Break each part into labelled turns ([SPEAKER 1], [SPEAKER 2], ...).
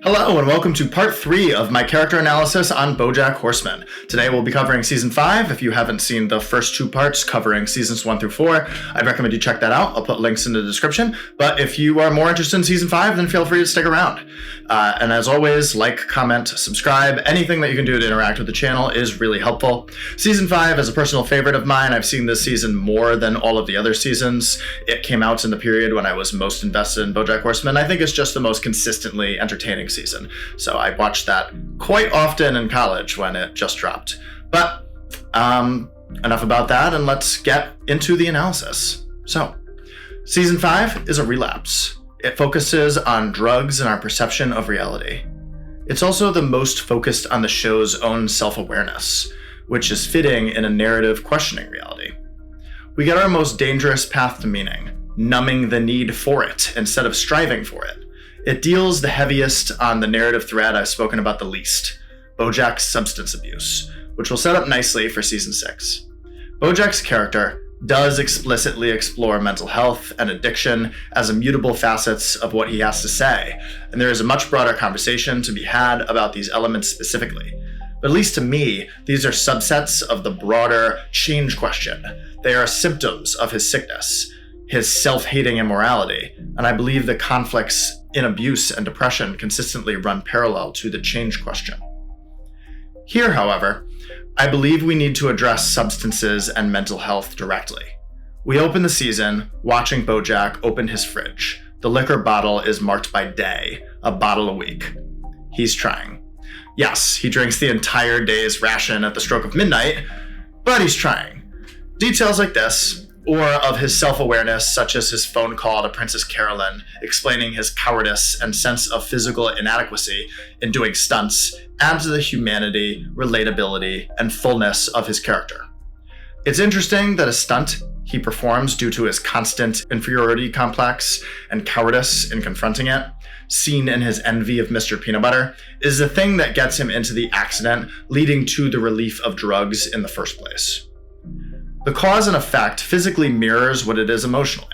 [SPEAKER 1] Hello and welcome to part 3 of my character analysis on Bojack Horseman. Today we'll be covering season 5. If you haven't seen the first 2 parts covering seasons 1 through 4, I'd recommend you check that out. I'll put links in the description. But if you are more interested in season 5, then feel free to stick around. And as always, like, comment, subscribe. Anything that you can do to interact with the channel is really helpful. Season 5 is a personal favorite of mine. I've seen this season more than all of the other seasons. It came out in the period when I was most invested in Bojack Horseman. I think it's just the most consistently entertaining season. So I watched that quite often in college when it just dropped. But enough about that, and let's get into the analysis. So, season 5 is a relapse. It focuses on drugs and our perception of reality. It's also the most focused on the show's own self-awareness, which is fitting in a narrative questioning reality. We get our most dangerous path to meaning, numbing the need for it instead of striving for it. It deals the heaviest on the narrative thread I've spoken about the least, Bojack's substance abuse, which will set up nicely for season 6. Bojack's character does explicitly explore mental health and addiction as immutable facets of what he has to say, and there is a much broader conversation to be had about these elements specifically. But at least to me, these are subsets of the broader change question. They are symptoms of his sickness, his self-hating immorality, and I believe the conflicts in abuse and depression consistently run parallel to the change question. Here, however, I believe we need to address substances and mental health directly. We open the season watching Bojack open his fridge. The liquor bottle is marked by day, a bottle a week. He's trying. Yes, he drinks the entire day's ration at the stroke of midnight, but he's trying. Details like this, or of his self-awareness, such as his phone call to Princess Carolyn, explaining his cowardice and sense of physical inadequacy in doing stunts, add to the humanity, relatability, and fullness of his character. It's interesting that a stunt he performs due to his constant inferiority complex and cowardice in confronting it, seen in his envy of Mr. Peanut Butter, is the thing that gets him into the accident, leading to the relief of drugs in the first place. The cause and effect physically mirrors what it is emotionally.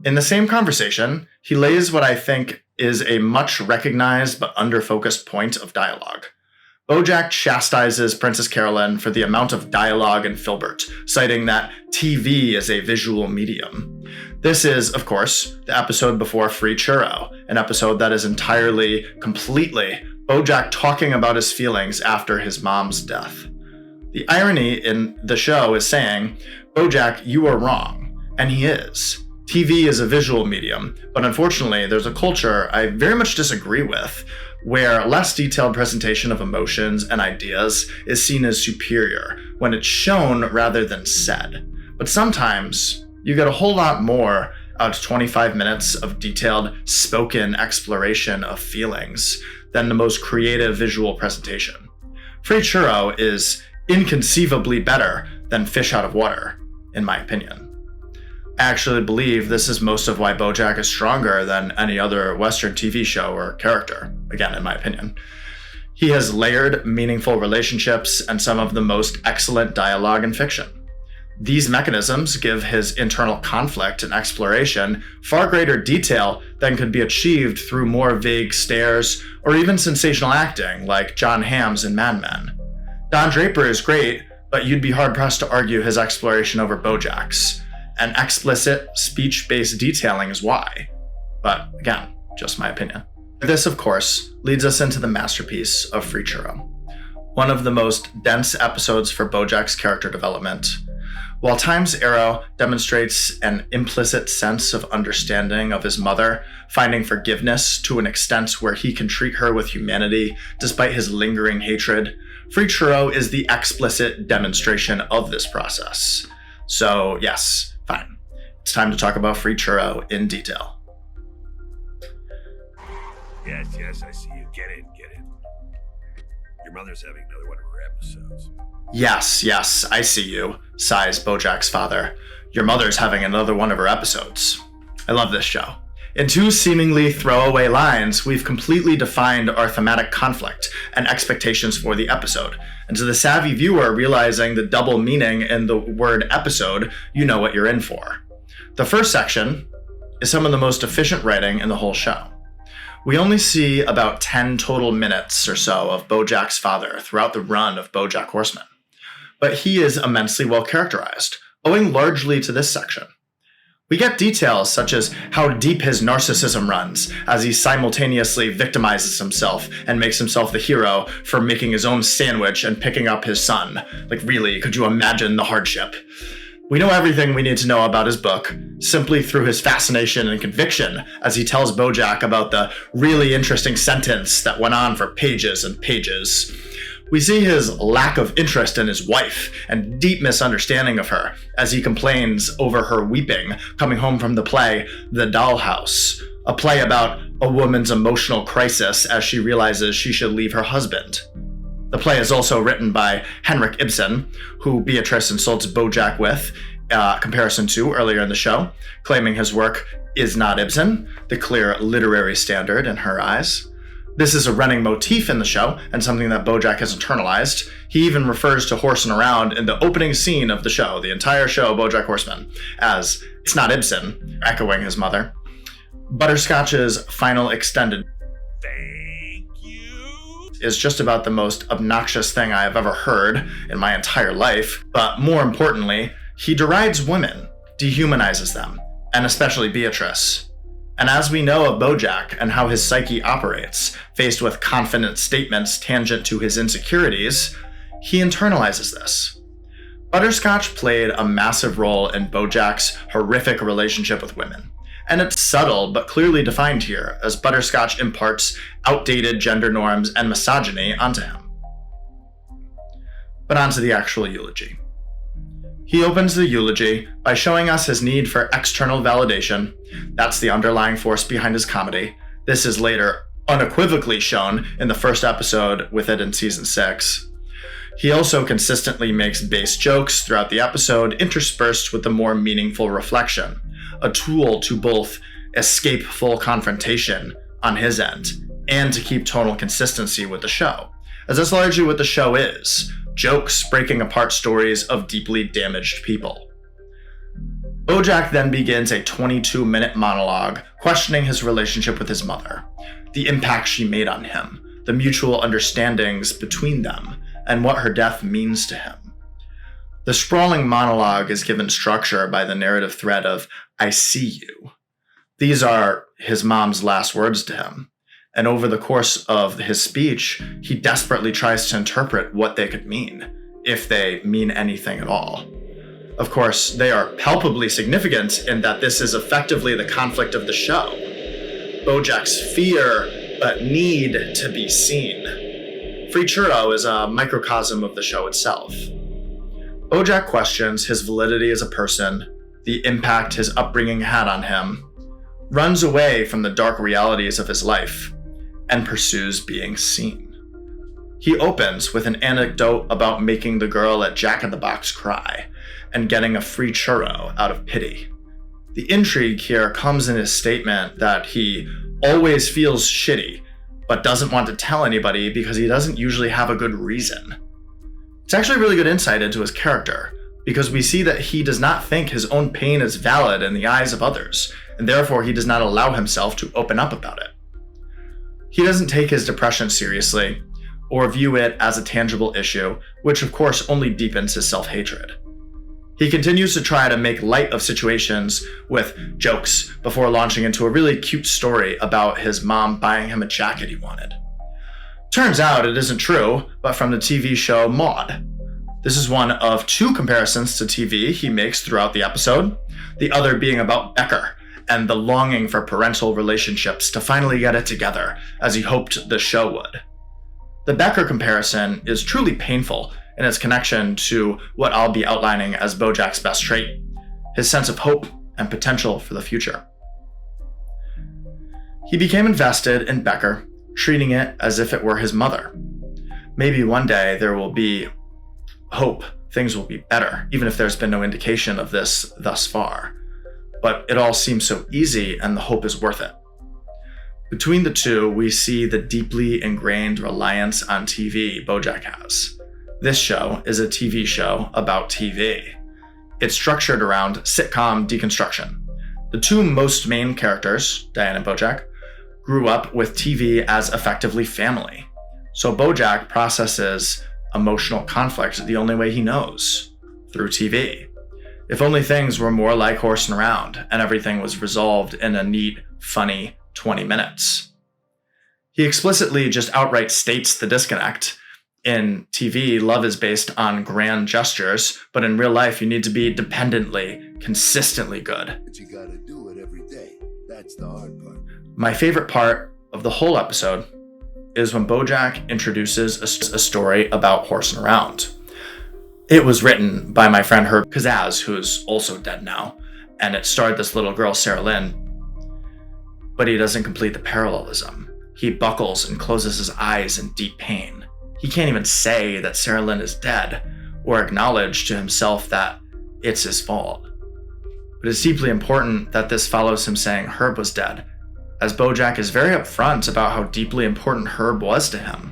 [SPEAKER 1] In the same conversation, he lays what I think is a much recognized but under-focused point of dialogue. Bojack chastises Princess Carolyn for the amount of dialogue in Filbert, citing that TV is a visual medium. This is, of course, the episode before Free Churro, an episode that is entirely, completely, Bojack talking about his feelings after his mom's death. The irony in the show is saying, Bojack, you are wrong, and he is. TV is a visual medium, but unfortunately there's a culture I very much disagree with, where less detailed presentation of emotions and ideas is seen as superior when it's shown rather than said. But sometimes you get a whole lot more out of 25 minutes of detailed spoken exploration of feelings than the most creative visual presentation. Free Churro is inconceivably better than Fish Out of Water, in my opinion. I actually believe this is most of why Bojack is stronger than any other Western TV show or character, again, in my opinion. He has layered, meaningful relationships and some of the most excellent dialogue in fiction. These mechanisms give his internal conflict and exploration far greater detail than could be achieved through more vague stares or even sensational acting like John Hamm's in Mad Men. Don Draper is great, but you'd be hard-pressed to argue his exploration over Bojack's. And explicit, speech-based detailing is why. But again, just my opinion. This, of course, leads us into the masterpiece of Free Churro, one of the most dense episodes for Bojack's character development. While Time's Arrow demonstrates an implicit sense of understanding of his mother, finding forgiveness to an extent where he can treat her with humanity despite his lingering hatred, Free Churro is the explicit demonstration of this process. So yes, fine. It's time to talk about Free Churro in detail.
[SPEAKER 2] Yes, I see you. Get in. Your mother's having another one of her episodes.
[SPEAKER 1] Yes, I see you, sighs Bojack's father. Your mother's having another one of her episodes. I love this show. In 2 seemingly throwaway lines, we've completely defined our thematic conflict and expectations for the episode. And to the savvy viewer realizing the double meaning in the word episode, you know what you're in for. The first section is some of the most efficient writing in the whole show. We only see about 10 total minutes or so of Bojack's father throughout the run of Bojack Horseman. But he is immensely well characterized, owing largely to this section. We get details such as how deep his narcissism runs as he simultaneously victimizes himself and makes himself the hero for making his own sandwich and picking up his son. Like, really, could you imagine the hardship? We know everything we need to know about his book simply through his fascination and conviction as he tells Bojack about the really interesting sentence that went on for pages and pages. We see his lack of interest in his wife and deep misunderstanding of her as he complains over her weeping coming home from the play The Dollhouse, a play about a woman's emotional crisis as she realizes she should leave her husband. The play is also written by Henrik Ibsen, who Beatrice insults Bojack with, comparison to earlier in the show, claiming his work is not Ibsen, the clear literary standard in her eyes. This is a running motif in the show, and something that Bojack has internalized. He even refers to horsing around in the opening scene of the show, the entire show, Bojack Horseman, as "it's not Ibsen," echoing his mother. Butterscotch's final extended
[SPEAKER 2] Thank you.
[SPEAKER 1] is just about the most obnoxious thing I have ever heard in my entire life, but more importantly, he derides women, dehumanizes them, and especially Beatrice. And as we know of Bojack and how his psyche operates, faced with confident statements tangent to his insecurities, he internalizes this. Butterscotch played a massive role in Bojack's horrific relationship with women, and it's subtle but clearly defined here as Butterscotch imparts outdated gender norms and misogyny onto him. But onto the actual eulogy. He opens the eulogy by showing us his need for external validation. That's the underlying force behind his comedy. This is later unequivocally shown in the first episode with it in season 6. He also consistently makes base jokes throughout the episode, interspersed with the more meaningful reflection, a tool to both escape full confrontation on his end and to keep tonal consistency with the show, as that's largely what the show is. Jokes breaking apart stories of deeply damaged people. Bojack then begins a 22-minute monologue questioning his relationship with his mother, the impact she made on him, the mutual understandings between them, and what her death means to him. The sprawling monologue is given structure by the narrative thread of "I see you." These are his mom's last words to him. And over the course of his speech, he desperately tries to interpret what they could mean, if they mean anything at all. Of course, they are palpably significant in that this is effectively the conflict of the show. Bojack's fear, but need to be seen. Free Churro is a microcosm of the show itself. Bojack questions his validity as a person, the impact his upbringing had on him, runs away from the dark realities of his life, and pursues being seen. He opens with an anecdote about making the girl at Jack in the Box cry, and getting a free churro out of pity. The intrigue here comes in his statement that he always feels shitty, but doesn't want to tell anybody because he doesn't usually have a good reason. It's actually really good insight into his character, because we see that he does not think his own pain is valid in the eyes of others, and therefore he does not allow himself to open up about it. He doesn't take his depression seriously, or view it as a tangible issue, which of course only deepens his self-hatred. He continues to try to make light of situations with jokes before launching into a really cute story about his mom buying him a jacket he wanted. Turns out it isn't true, but from the TV show Maude. This is one of 2 comparisons to TV he makes throughout the episode, the other being about Becker and the longing for parental relationships to finally get it together, as he hoped the show would. The Becker comparison is truly painful in its connection to what I'll be outlining as Bojack's best trait, his sense of hope and potential for the future. He became invested in Becker, treating it as if it were his mother. Maybe one day there will be hope, things will be better, even if there's been no indication of this thus far. But it all seems so easy, and the hope is worth it. Between the two, we see the deeply ingrained reliance on TV Bojack has. This show is a TV show about TV. It's structured around sitcom deconstruction. The 2 most main characters, Diane and Bojack, grew up with TV as effectively family. So Bojack processes emotional conflict the only way he knows, through TV. If only things were more like horsing around and everything was resolved in a neat, funny 20 minutes. He explicitly just outright states the disconnect. In TV, love is based on grand gestures, but in real life, you need to be dependently, consistently good.
[SPEAKER 3] But you gotta do it every day. That's the hard part.
[SPEAKER 1] My favorite part of the whole episode is when Bojack introduces a story about horsing around. It was written by my friend Herb Kazaz, who's also dead now, and it starred this little girl, Sarah Lynn. But he doesn't complete the parallelism. He buckles and closes his eyes in deep pain. He can't even say that Sarah Lynn is dead or acknowledge to himself that it's his fault. But it's deeply important that this follows him saying Herb was dead, as Bojack is very upfront about how deeply important Herb was to him.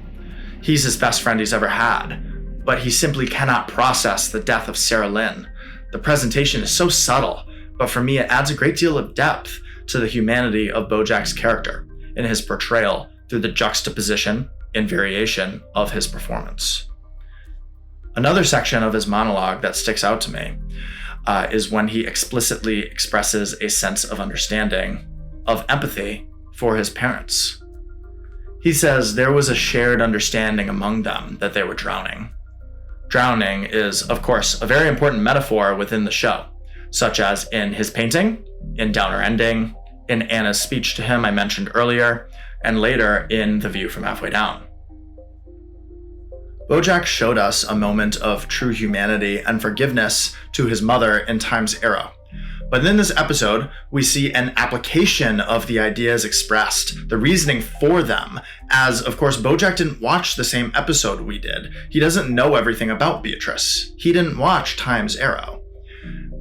[SPEAKER 1] He's his best friend he's ever had, but he simply cannot process the death of Sarah Lynn. The presentation is so subtle, but for me it adds a great deal of depth to the humanity of Bojack's character in his portrayal through the juxtaposition and variation of his performance. Another section of his monologue that sticks out to me is when he explicitly expresses a sense of understanding, of empathy for his parents. He says there was a shared understanding among them that they were drowning. Drowning is, of course, a very important metaphor within the show, such as in his painting, in Downer Ending, in Anna's speech to him I mentioned earlier, and later in The View from Halfway Down. Bojack showed us a moment of true humanity and forgiveness to his mother in Time's Arrow. But in this episode, we see an application of the ideas expressed, the reasoning for them, as, of course, Bojack didn't watch the same episode we did. He doesn't know everything about Beatrice. He didn't watch Time's Arrow.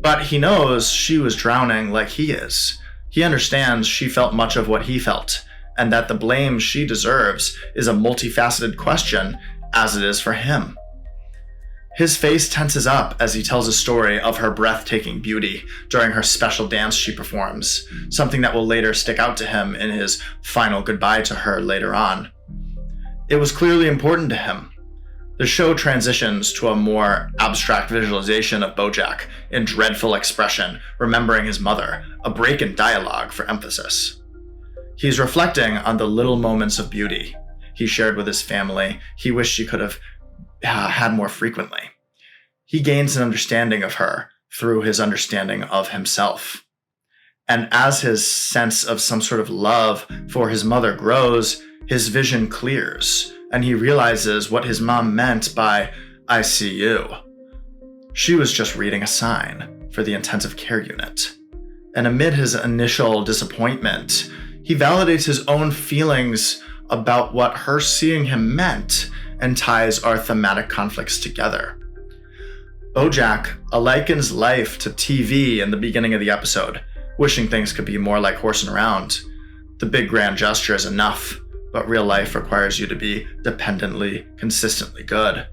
[SPEAKER 1] But he knows she was drowning like he is. He understands she felt much of what he felt, and that the blame she deserves is a multifaceted question, as it is for him. His face tenses up as he tells a story of her breathtaking beauty during her special dance she performs, something that will later stick out to him in his final goodbye to her later on. It was clearly important to him. The show transitions to a more abstract visualization of Bojack in dreadful expression, remembering his mother, a break in dialogue for emphasis. He's reflecting on the little moments of beauty he shared with his family he wished he could have had more frequently. He gains an understanding of her through his understanding of himself. And as his sense of some sort of love for his mother grows, his vision clears, and he realizes what his mom meant by, "I see you." She was just reading a sign for the intensive care unit. And amid his initial disappointment, he validates his own feelings about what her seeing him meant and ties our thematic conflicts together. Bojack likens life to TV in the beginning of the episode, wishing things could be more like horsing around. The big grand gesture is enough, but real life requires you to be dependently, consistently good.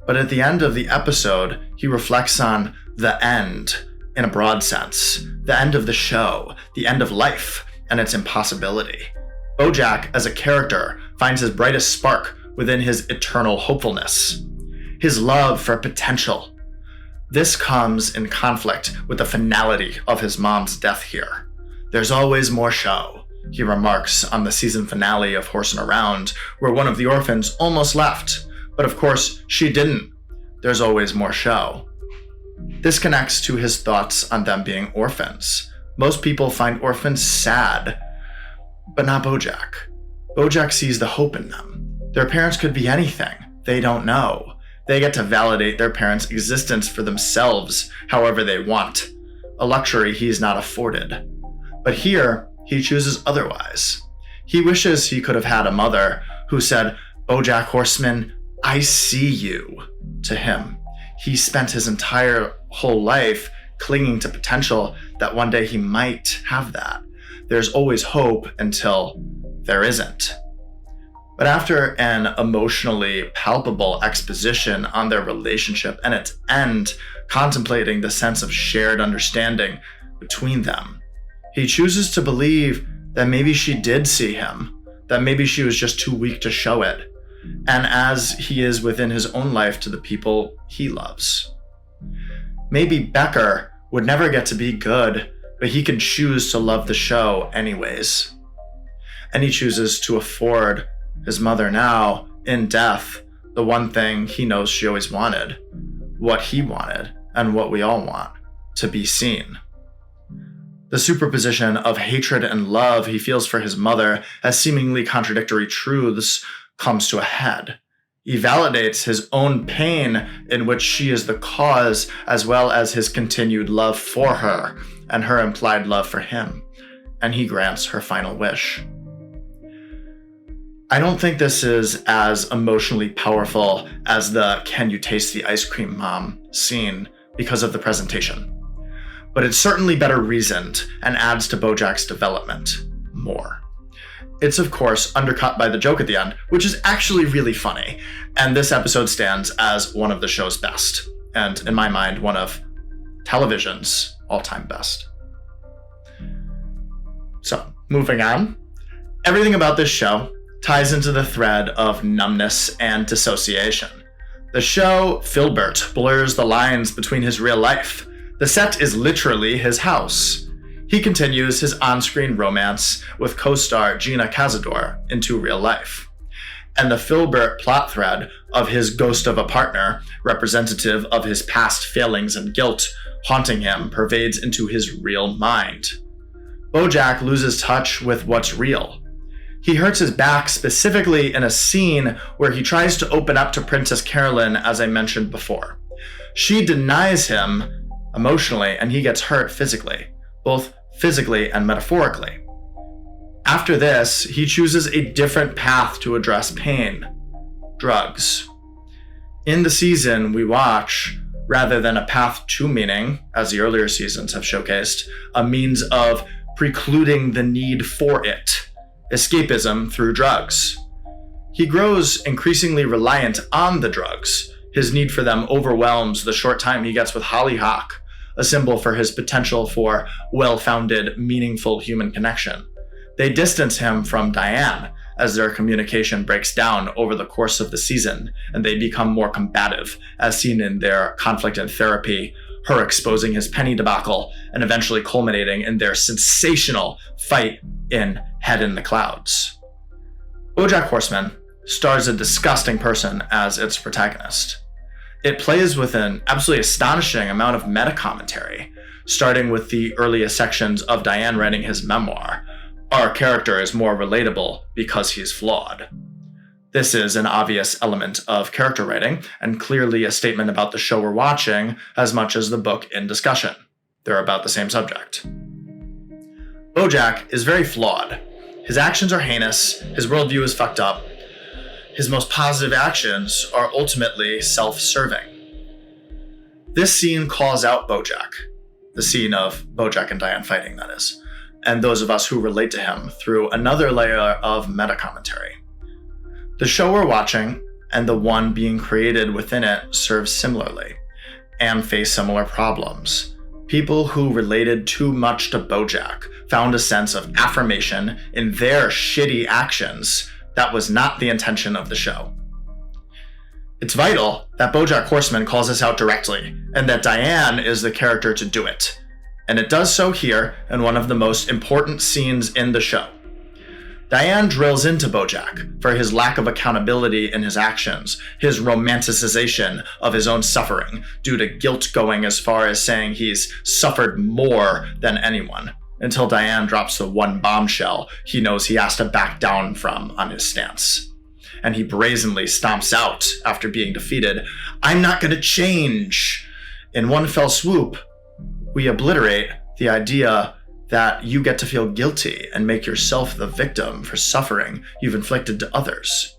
[SPEAKER 1] But at the end of the episode, he reflects on the end in a broad sense, the end of the show, the end of life, and its impossibility. Bojack, as a character, finds his brightest spark within his eternal hopefulness, his love for potential. This comes in conflict with the finality of his mom's death here. There's always more show, he remarks on the season finale of Horsing Around, where one of the orphans almost left, but of course she didn't. There's always more show. This connects to his thoughts on them being orphans. Most people find orphans sad, but not Bojack. Bojack sees the hope in them. Their parents could be anything. They don't know. They get to validate their parents' existence for themselves however they want, a luxury he's not afforded. But here, he chooses otherwise. He wishes he could have had a mother who said, "Bojack Horseman, I see you," to him. He spent his entire whole life clinging to potential that one day he might have that. There's always hope until there isn't. But after an emotionally palpable exposition on their relationship and its end, contemplating the sense of shared understanding between them, he chooses to believe that maybe she did see him, that maybe she was just too weak to show it, and as he is within his own life to the people he loves. Maybe Becker would never get to be good, but he can choose to love the show anyways. And he chooses to afford his mother now, in death, the one thing he knows she always wanted, what he wanted, and what we all want, to be seen. The superposition of hatred and love he feels for his mother as seemingly contradictory truths comes to a head. He validates his own pain in which she is the cause, as well as his continued love for her and her implied love for him, and he grants her final wish. I don't think this is as emotionally powerful as the "Can you taste the ice cream, Mom?" scene because of the presentation. But it's certainly better reasoned and adds to Bojack's development more. It's of course undercut by the joke at the end, which is actually really funny, and this episode stands as one of the show's best, and in my mind, one of television's all-time best. So, moving on. Everything about this show ties into the thread of numbness and dissociation. The show, Filbert, blurs the lines between his real life. The set is literally his house. He continues his on-screen romance with co-star Gina Cazador into real life. And the Filbert plot thread of his ghost of a partner, representative of his past failings and guilt, haunting him, pervades into his real mind. Bojack loses touch with what's real. He hurts his back specifically in a scene where he tries to open up to Princess Carolyn, as I mentioned before. She denies him emotionally, and he gets hurt physically, both physically and metaphorically. After this, he chooses a different path to address pain: drugs. In the season, we watch, rather than a path to meaning, as the earlier seasons have showcased, a means of precluding the need for it: escapism through drugs. He grows increasingly reliant on the drugs. His need for them overwhelms the short time he gets with Hollyhock, a symbol for his potential for well-founded, meaningful human connection. They distance him from Diane as their communication breaks down over the course of the season, and they become more combative, as seen in their conflict in therapy, her exposing his penny debacle, and eventually culminating in their sensational fight in Head in the Clouds. Bojack Horseman stars a disgusting person as its protagonist. It plays with an absolutely astonishing amount of meta-commentary, starting with the earliest sections of Diane writing his memoir. Our character is more relatable because he's flawed. This is an obvious element of character writing, and clearly a statement about the show we're watching as much as the book in discussion. They're about the same subject. Bojack is very flawed. His actions are heinous, his worldview is fucked up. His most positive actions are ultimately self-serving. This scene calls out Bojack, the scene of Bojack and Diane fighting, that is, and those of us who relate to him through another layer of meta-commentary. The show we're watching and the one being created within it serve similarly and face similar problems. People who related too much to Bojack found a sense of affirmation in their shitty actions that was not the intention of the show. It's vital that Bojack Horseman calls us out directly, and that Diane is the character to do it. And it does so here in one of the most important scenes in the show. Diane drills into Bojack for his lack of accountability in his actions, his romanticization of his own suffering, due to guilt going as far as saying he's suffered more than anyone, until Diane drops the one bombshell he knows he has to back down from on his stance. And he brazenly stomps out after being defeated, "I'm not gonna change!" In one fell swoop, we obliterate the idea that you get to feel guilty and make yourself the victim for suffering you've inflicted to others.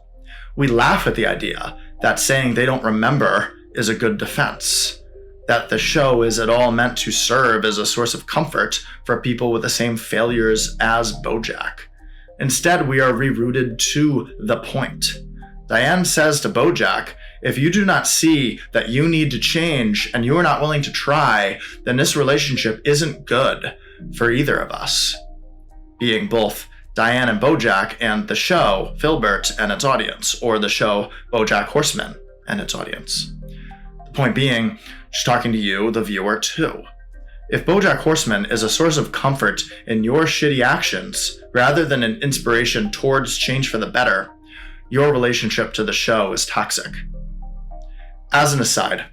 [SPEAKER 1] We laugh at the idea that saying they don't remember is a good defense, that the show is at all meant to serve as a source of comfort for people with the same failures as Bojack. Instead, we are rerouted to the point. Diane says to Bojack, if you do not see that you need to change and you are not willing to try, then this relationship isn't good for either of us. being both Diane and Bojack and the show Filbert and its audience, or the show Bojack Horseman and its audience. The point being, she's talking to you, the viewer, too. If Bojack Horseman is a source of comfort in your shitty actions, rather than an inspiration towards change for the better, your relationship to the show is toxic. As an aside,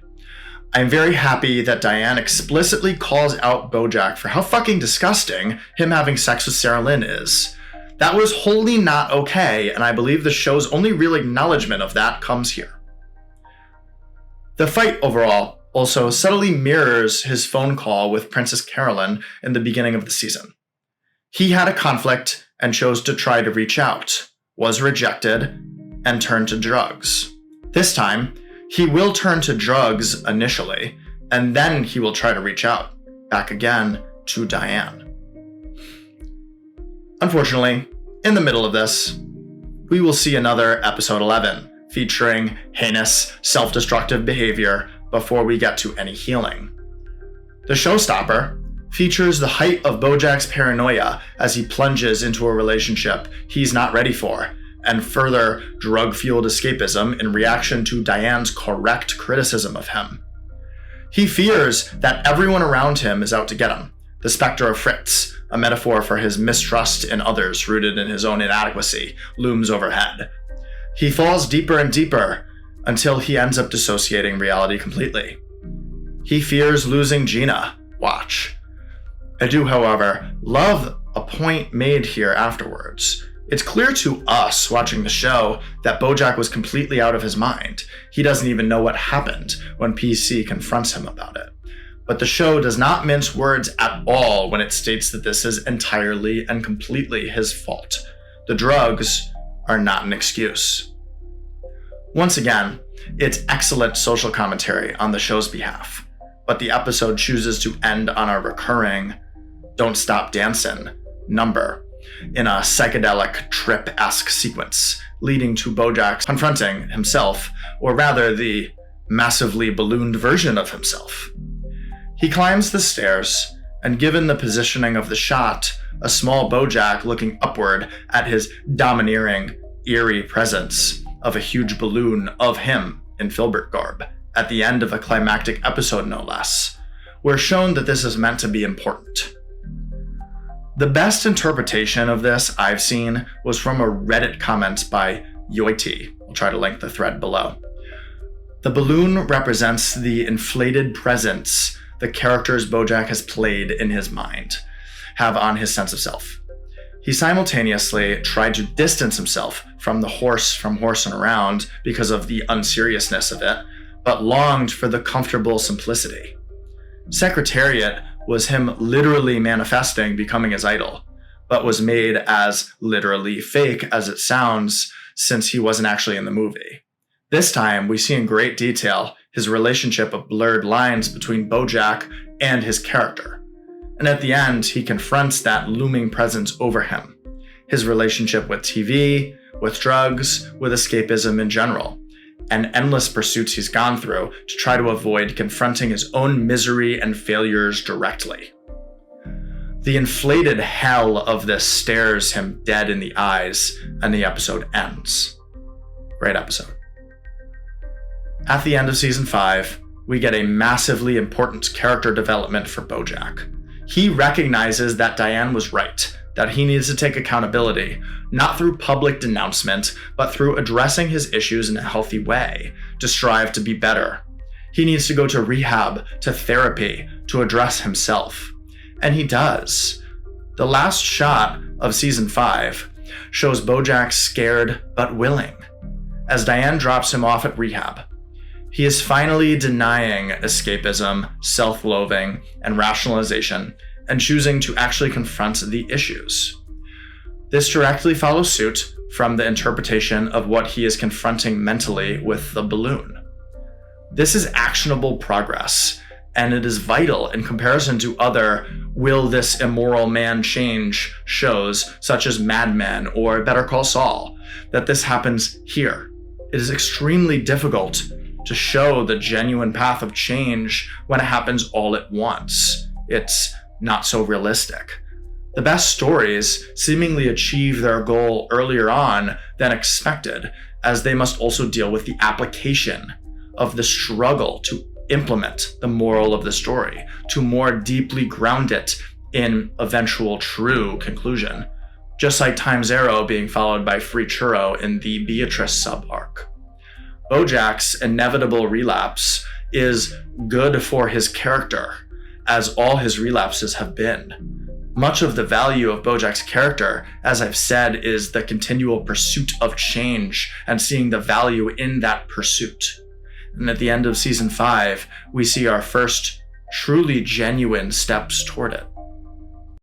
[SPEAKER 1] I'm very happy that Diane explicitly calls out Bojack for how fucking disgusting him having sex with Sarah Lynn is. That was wholly not okay, and I believe the show's only real acknowledgement of that comes here. The fight overall also subtly mirrors his phone call with Princess Carolyn in the beginning of the season. He had a conflict and chose to try to reach out, was rejected, and turned to drugs. This time, he will turn to drugs initially, and then he will try to reach out, back again to Diane. Unfortunately, in the middle of this, we will see another episode 11, featuring heinous, self-destructive behavior before we get to any healing. The showstopper features the height of Bojack's paranoia as he plunges into a relationship he's not ready for, and further drug-fueled escapism in reaction to Diane's correct criticism of him. He fears that everyone around him is out to get him, the specter of Fritz, a metaphor for his mistrust in others rooted in his own inadequacy, looms overhead. He falls deeper and deeper until he ends up dissociating reality completely. He fears losing Gina. Watch. I do, however, love a point made here afterwards. It's clear to us watching the show that Bojack was completely out of his mind. He doesn't even know what happened when PC confronts him about it. But the show does not mince words at all when it states that this is entirely and completely his fault. The drugs are not an excuse. Once again, it's excellent social commentary on the show's behalf, but the episode chooses to end on a recurring "Don't Stop Dancin'" number in a psychedelic trip-esque sequence, leading to Bojack confronting himself, or rather the massively ballooned version of himself. He climbs the stairs, and given the positioning of the shot, a small Bojack looking upward at his domineering, eerie presence of a huge balloon of him in Filbert garb, at the end of a climactic episode no less, we're shown that this is meant to be important. The best interpretation of this I've seen was from a Reddit comment by Yoiti. I'll try to link the thread below. The balloon represents the inflated presence the characters Bojack has played in his mind have on his sense of self. He simultaneously tried to distance himself from Horse and Around because of the unseriousness of it, but longed for the comfortable simplicity. Secretariat was him literally manifesting becoming his idol, but was made as literally fake as it sounds since he wasn't actually in the movie. This time, we see in great detail his relationship of blurred lines between Bojack and his character. And at the end, he confronts that looming presence over him. His relationship with TV, with drugs, with escapism in general, and endless pursuits he's gone through to try to avoid confronting his own misery and failures directly. The inflated hell of this stares him dead in the eyes, and the episode ends. Great episode. At the end of season 5, we get a massively important character development for Bojack. He recognizes that Diane was right, that he needs to take accountability, not through public denouncement, but through addressing his issues in a healthy way, to strive to be better. He needs to go to rehab, to therapy, to address himself. And he does. The last shot of season 5 shows Bojack scared but willing, as Diane drops him off at rehab. He is finally denying escapism, self-loathing, and rationalization, and choosing to actually confront the issues. This directly follows suit from the interpretation of what he is confronting mentally with the balloon. This is actionable progress, and it is vital in comparison to other "Will This Immoral Man Change" shows such as Mad Men or Better Call Saul, that this happens here. It is extremely difficult to show the genuine path of change when it happens all at once. It's not so realistic. The best stories seemingly achieve their goal earlier on than expected, as they must also deal with the application of the struggle to implement the moral of the story, to more deeply ground it in eventual true conclusion, just like Time's Arrow being followed by Free Churro in the Beatrice sub-arc. Bojack's inevitable relapse is good for his character, as all his relapses have been. Much of the value of Bojack's character, as I've said, is the continual pursuit of change and seeing the value in that pursuit. And at the end of season 5, we see our first truly genuine steps toward it.